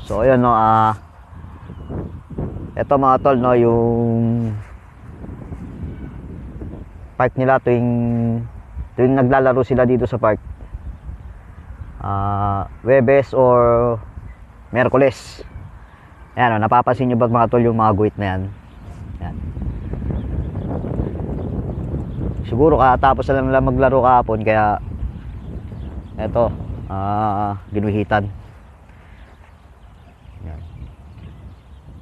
So ayun no, eto mga tol no, yung park nila tuwing naglalaro sila dito sa park. Webes or Merkules. Ayan o, napapansin nyo ba mga tol yung mga guhit na yan? Ayan. Siguro katapos na lang nila maglaro kahapon, kaya eto, ginuhitan. Ayan.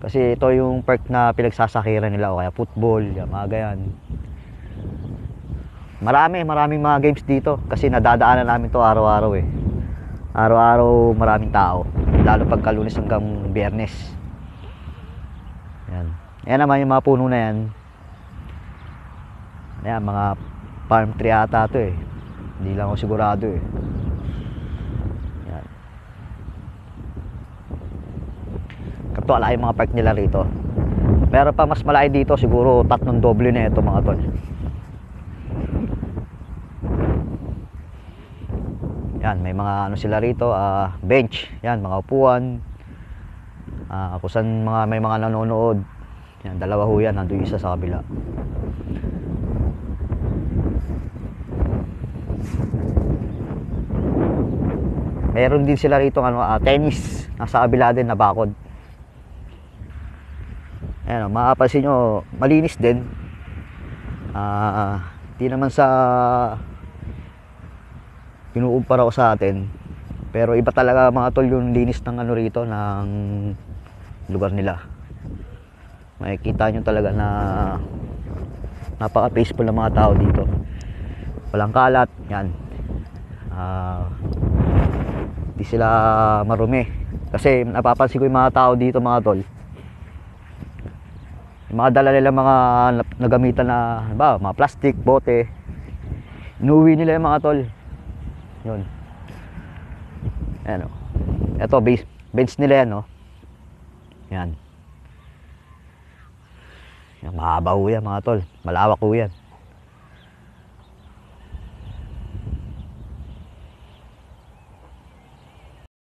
Kasi ito yung park na pinagsasakiran nila, o kaya football, yan, mga ganyan. Maraming mga games dito kasi nadadaanan namin to araw-araw eh. Araw-araw maraming tao, lalo pagka Lunes hanggang Biyernes. Yan. Yan naman yung mga puno na yan. Yan, mga palm tree ata to eh. Hindi lang ako sigurado eh. Yan. Kapto alay yung mga park nila rito. Meron pa mas malaki dito, siguro 3 doble na ito mga tol. Yan, may mga ano sila rito, bench, yan, mga upuan. Kung saan may mga nanonood. Yan, dalawa ho yan, nandun isa sa kabila. Meron din sila rito tennis, nasa kabila din na bakod. Ayan, mapapansin nyo, malinis din. Di naman sa pinuumpara ko sa atin, pero iba talaga mga tol yung linis ng rito, ng lugar nila. Makikita nyo talaga na napaka peaceful ng mga tao dito. Walang kalat, yan. Di sila marumi, kasi napapansin ko yung mga tao dito mga tol, yung mga dala nila mga nagamitan na mga plastic, bote, inuwi nila yung mga tol. Yun. Ayan o. Ito, bench nila yan o. Yan. Mahaba ho yan mga tol. Malawak ho yan.